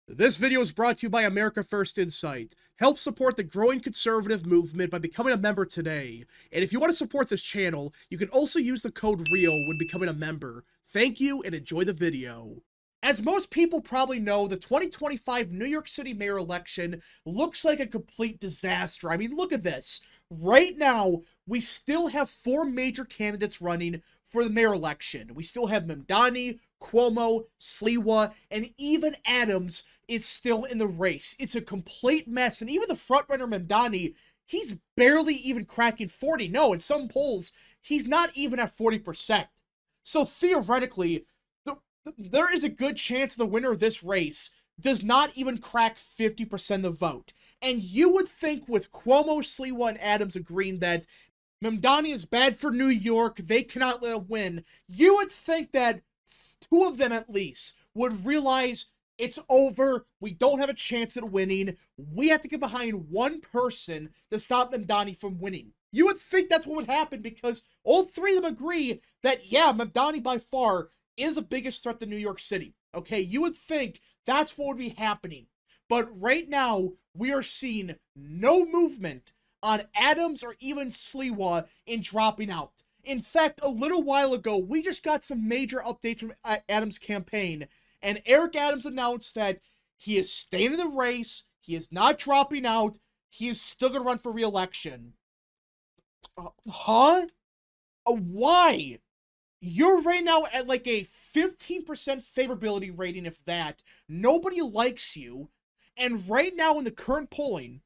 This video is brought to you by America First Insight. Help support the growing conservative movement by becoming a member today. And if you want to support this channel, you can also use the code REAL when becoming a member. Thank you and enjoy the video. As most people probably know, the 2025 New York City mayor election looks like a complete disaster. I mean, look at this. Right now, we still have four major candidates running for the mayor election. We still have Mamdani, Cuomo, Sliwa, and even Adams is still in the race. It's a complete mess, and even the frontrunner Mamdani, he's barely even cracking 40. No, in some polls, he's not even at 40%. So theoretically, there is a good chance the winner of this race does not even crack 50% of the vote. And you would think with Cuomo, Sliwa, and Adams agreeing that Mamdani is bad for New York, they cannot let him win, you would think that two of them at least would realize it's over, we don't have a chance at winning, we have to get behind one person to stop Mamdani from winning. You would think that's what would happen because all three of them agree that, yeah, Mamdani by far is the biggest threat to New York City. Okay, you would think that's what would be happening. But right now, we are seeing no movement on Adams or even Sliwa in dropping out. In fact, a little while ago, we just got some major updates from Adams' campaign, and Eric Adams announced that he is staying in the race, he is not dropping out, he is still going to run for re-election. Why? You're right now at like a 15% favorability rating, if that. Nobody likes you. And right now in the current polling,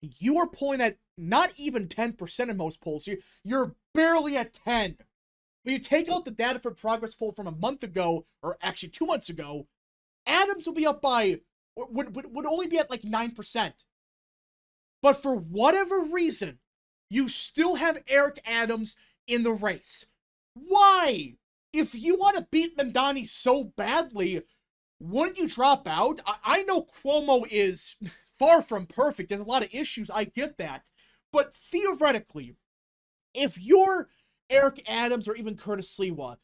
you are polling at not even 10% in most polls. You're barely at 10. When you take out the data for Progress poll from a month ago, or actually 2 months ago, Adams will be up by, would only be at like 9%. But for whatever reason, you still have Eric Adams in the race. Why? If you want to beat Mamdani so badly, wouldn't you drop out? I know Cuomo is far from perfect. There's a lot of issues. I get that. But theoretically, if you're Eric Adams or even Curtis Sliwa,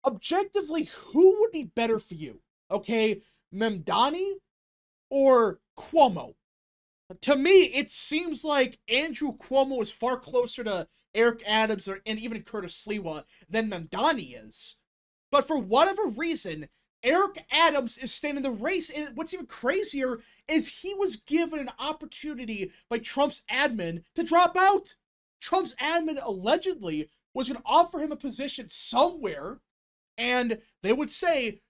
objectively, who would be better for you? Okay, Mamdani or Cuomo? To me, it seems like Andrew Cuomo is far closer to Eric Adams and even Curtis Sliwa than Mamdani is. But for whatever reason, Eric Adams is staying in the race, and what's even crazier is he was given an opportunity by Trump's admin to drop out. Trump's admin allegedly was going to offer him a position somewhere, and they would say,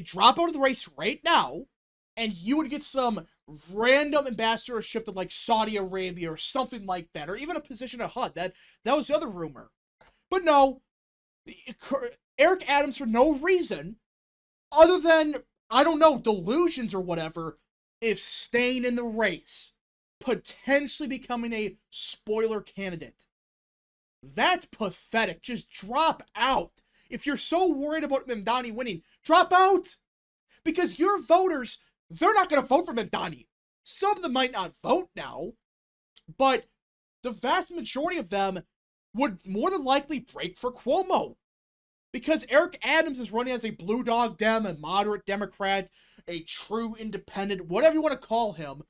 drop out of the race right now, and you would get some random ambassadorship to like Saudi Arabia or something like that, or even a position at HUD. That was the other rumor. But no, Eric Adams, for no reason other than, I don't know, delusions or whatever, is staying in the race, potentially becoming a spoiler candidate. That's pathetic. Just drop out. If you're so worried about Mamdani winning, drop out. Because your voters, they're not going to vote for Mamdani. Some of them might not vote now, but the vast majority of them would more than likely break for Cuomo. Because Eric Adams is running as a blue dog Dem, a moderate Democrat, a true independent, whatever you want to call him,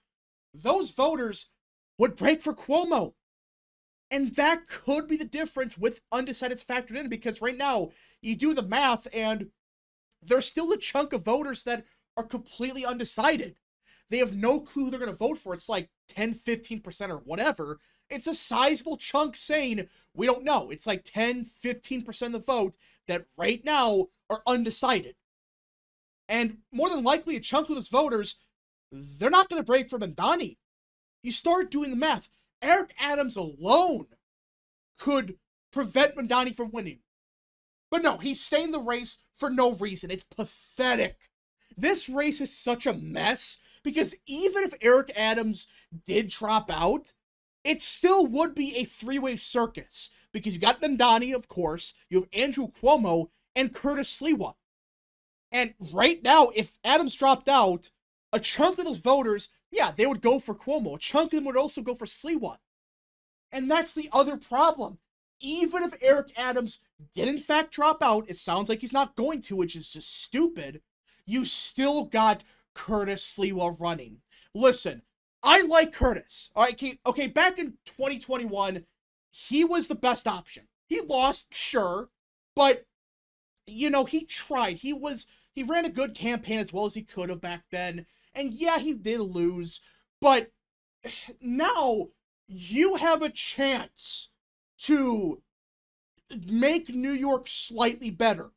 those voters would break for Cuomo. And that could be the difference with undecideds factored in, because right now, you do the math, and there's still a chunk of voters that are completely undecided. They have no clue who they're going to vote for. It's like 10, 15% or whatever. It's a sizable chunk saying, we don't know. It's like 10, 15% of the vote that right now are undecided. And more than likely, a chunk of those voters, they're not going to break for Mamdani. You start doing the math. Eric Adams alone could prevent Mamdani from winning. But no, he's staying in the race for no reason. It's pathetic. This race is such a mess because even if Eric Adams did drop out, it still would be a three-way circus because you got Mamdani, of course, you have Andrew Cuomo, and Curtis Sliwa. And right now, if Adams dropped out, a chunk of those voters, yeah, they would go for Cuomo. A chunk of them would also go for Sliwa. And that's the other problem. Even if Eric Adams did in fact drop out, it sounds like he's not going to, which is just stupid, you still got Curtis Sliwa running. Listen, I like Curtis. All right, okay, back in 2021, he was the best option. He lost, sure, but, you know, he tried. He ran a good campaign as well as he could have back then. And yeah, he did lose, but now you have a chance to make New York slightly better.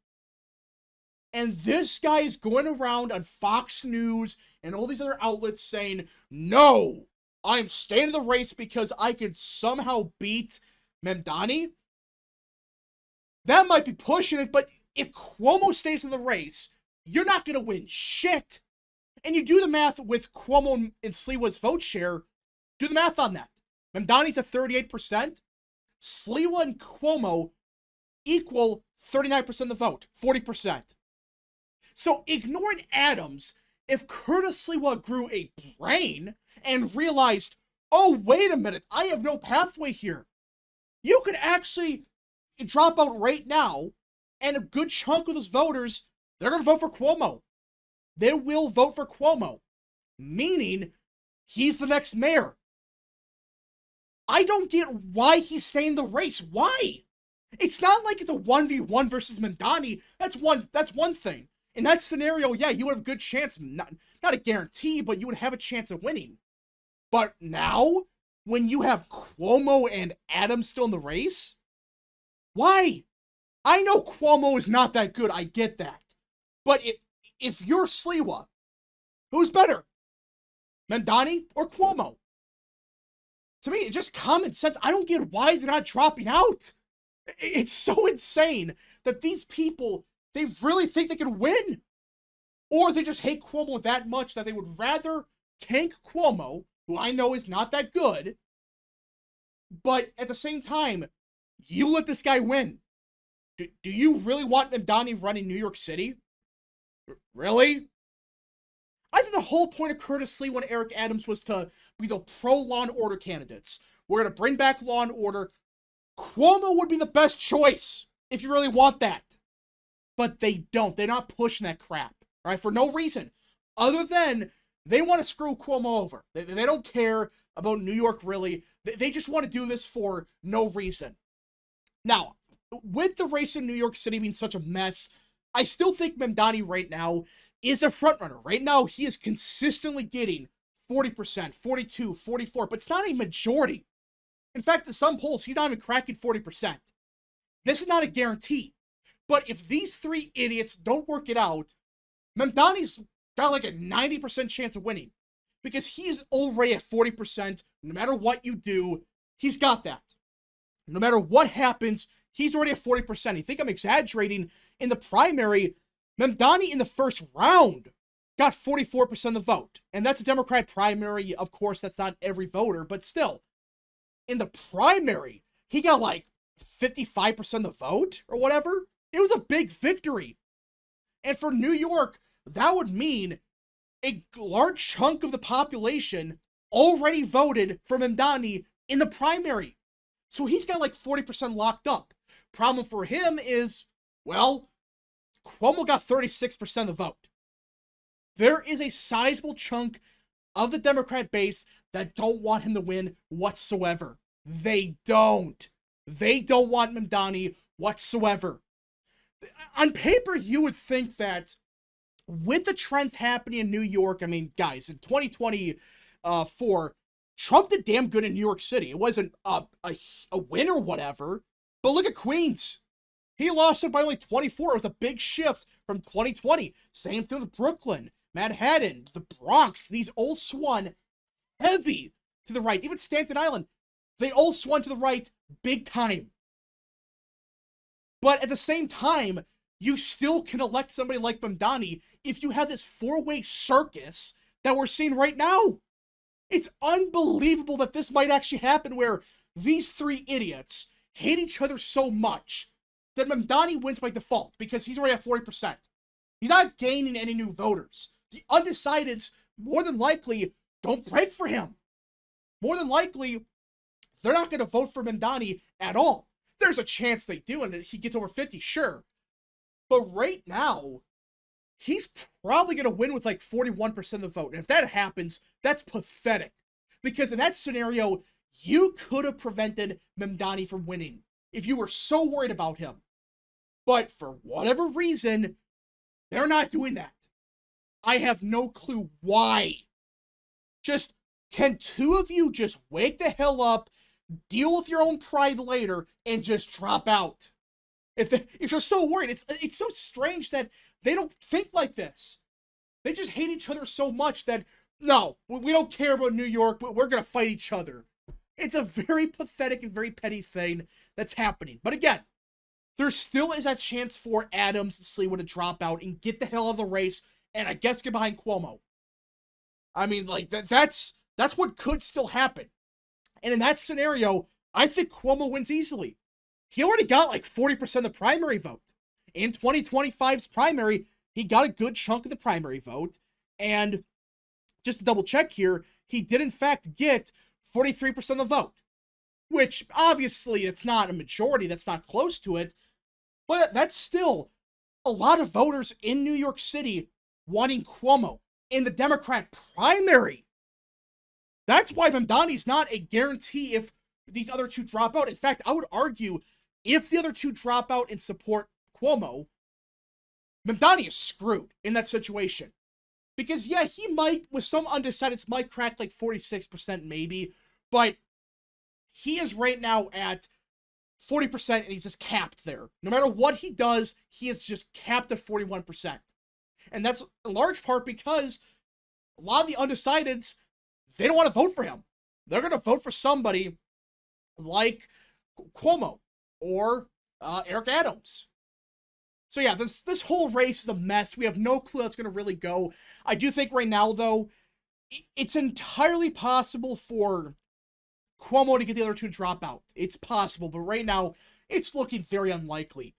And this guy is going around on Fox News and all these other outlets saying, no, I'm staying in the race because I could somehow beat Mamdani. That might be pushing it, but if Cuomo stays in the race, you're not going to win shit. And you do the math with Cuomo and Sliwa's vote share, do the math on that. Mamdani's at 38%. Sliwa and Cuomo equal 39% of the vote, 40%. So ignoring Adams, if Curtis Sliwa grew a brain and realized, oh, wait a minute, I have no pathway here. You could actually drop out right now, and a good chunk of those voters, they're going to vote for Cuomo. They will vote for Cuomo, meaning he's the next mayor. I don't get why he's staying in the race. Why? It's not like it's a 1v1 versus Mamdani. That's one thing. In that scenario, yeah, you would have a good chance, not a guarantee, but you would have a chance of winning. But now, when you have Cuomo and Adams still in the race, why? I know Cuomo is not that good, I get that. But if you're Sliwa, who's better? Mamdani or Cuomo? To me, it's just common sense. I don't get why they're not dropping out. It's so insane that these people, they really think they can win. Or they just hate Cuomo that much that they would rather tank Cuomo, who I know is not that good, but at the same time, you let this guy win. Do you really want Mamdani running New York City? Really? I think the whole point of Curtis Sliwa and Eric Adams was to be the pro-law and order candidates. We're going to bring back law and order. Cuomo would be the best choice if you really want that. But they don't. They're not pushing that crap, right? For no reason. Other than they want to screw Cuomo over. They don't care about New York, really. They just want to do this for no reason. Now, with the race in New York City being such a mess, I still think Mamdani right now is a frontrunner. Right now, he is consistently getting 40%, 42, 44, but it's not a majority. In fact, in some polls, he's not even cracking 40%. This is not a guarantee. But if these three idiots don't work it out, Mamdani's got like a 90% chance of winning. Because he's already at 40%. No matter what you do, he's got that. No matter what happens, he's already at 40%. You think I'm exaggerating? In the primary, Mamdani in the first round got 44% of the vote. And that's a Democrat primary. Of course, that's not every voter, but still. In the primary, he got like 55% of the vote or whatever. It was a big victory. And for New York, that would mean a large chunk of the population already voted for Mamdani in the primary. So he's got like 40% locked up. Problem for him is, well, Cuomo got 36% of the vote. There is a sizable chunk of the Democrat base that don't want him to win whatsoever. They don't. They don't want Mamdani whatsoever. On paper, you would think that with the trends happening in New York, I mean, guys, in 2024, Trump did damn good in New York City. It wasn't a win or whatever, but look at Queens. He lost it by only 24. It was a big shift from 2020. Same thing with Brooklyn, Manhattan, the Bronx. These all swung heavy to the right. Even Staten Island, they all swung to the right big time. But at the same time, you still can elect somebody like Mamdani if you have this four-way circus that we're seeing right now. It's unbelievable that this might actually happen where these three idiots hate each other so much that Mamdani wins by default because he's already at 40%. He's not gaining any new voters. The undecideds, more than likely, don't break for him. More than likely, they're not going to vote for Mamdani at all. There's a chance they do and he gets over 50, sure. But right now, he's probably going to win with like 41% of the vote. And if that happens, that's pathetic. Because in that scenario, you could have prevented Mamdani from winning if you were so worried about him. But for whatever reason, they're not doing that. I have no clue why. Just, can two of you just wake the hell up, deal with your own pride later, and just drop out? If you're so worried, it's so strange that they don't think like this. They just hate each other so much that, no, we don't care about New York, but we're going to fight each other. It's a very pathetic and very petty thing that's happening. But again, there still is a chance for Adams and Sliwa to drop out and get the hell out of the race, and I guess get behind Cuomo. I mean, like, that's what could still happen. And in that scenario, I think Cuomo wins easily. He already got like 40% of the primary vote. In 2025's primary, he got a good chunk of the primary vote. And just to double check here, he did in fact get 43% of the vote. Which, obviously, it's not a majority, that's not close to it. But that's still a lot of voters in New York City wanting Cuomo in the Democrat primary. That's why Mamdani's not a guarantee if these other two drop out. In fact, I would argue if the other two drop out and support Cuomo, Mamdani is screwed in that situation. Because, yeah, he might, with some undecideds, might crack like 46% maybe, but he is right now at 40% and he's just capped there. No matter what he does, he is just capped at 41%. And that's in large part because a lot of the undecideds, they don't want to vote for him. They're going to vote for somebody like Cuomo or Eric Adams. So yeah, this whole race is a mess. We have no clue how it's going to really go. I do think right now, though, it's entirely possible for Cuomo to get the other two to drop out. It's possible, but right now, it's looking very unlikely.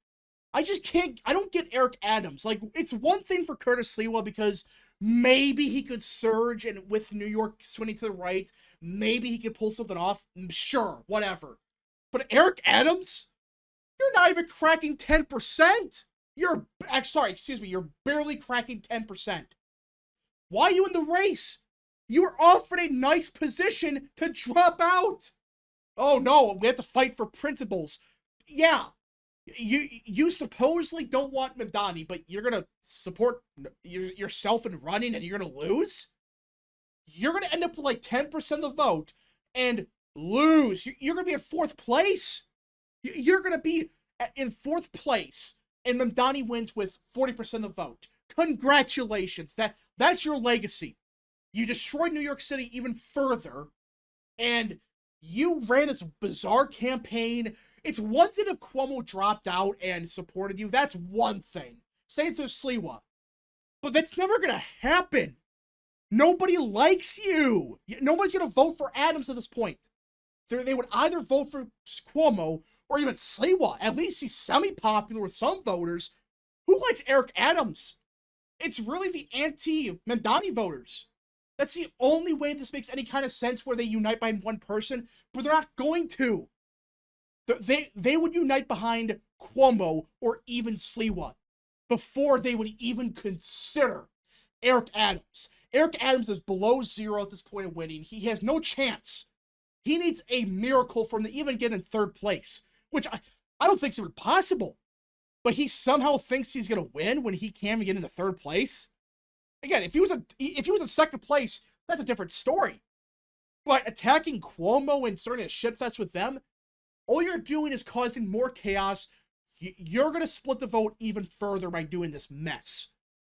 I don't get Eric Adams. Like, it's one thing for Curtis Sliwa because maybe he could surge, and with New York swinging to the right, maybe he could pull something off. Sure, whatever. But Eric Adams? You're not even cracking 10%. You're barely cracking 10%. Why are you in the race? You were offered a nice position to drop out. Oh no, we have to fight for principles. Yeah, you supposedly don't want Mamdani, but you're gonna support yourself in running and you're gonna lose? You're gonna end up with like 10% of the vote and lose. You're gonna be in 4th place. You're gonna be in 4th place, and Mamdani wins with 40% of the vote. Congratulations. That's your legacy. You destroyed New York City even further, and you ran this bizarre campaign. It's one thing if Cuomo dropped out and supported you. That's one thing. Same through Sliwa. But that's never going to happen. Nobody likes you. Nobody's going to vote for Adams at this point. They would either vote for Cuomo or even Sliwa. At least he's semi-popular with some voters. Who likes Eric Adams? It's really the anti-Mamdani voters. That's the only way this makes any kind of sense where they unite behind one person, but they're not going to. They would unite behind Cuomo or even Sliwa before they would even consider Eric Adams. Eric Adams is below 0 at this point of winning. He has no chance. He needs a miracle for him to even get in 3rd place, which I don't think is even possible. But he somehow thinks he's going to win when he can't even get into 3rd place. Again, if he was in 2nd place, that's a different story. But attacking Cuomo and starting a shitfest with them, all you're doing is causing more chaos. You're going to split the vote even further by doing this mess.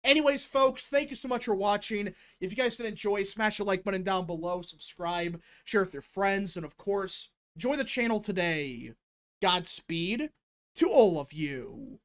Anyways, folks, thank you so much for watching. If you guys did enjoy, smash the like button down below, subscribe, share with your friends, and of course, join the channel today. Godspeed to all of you.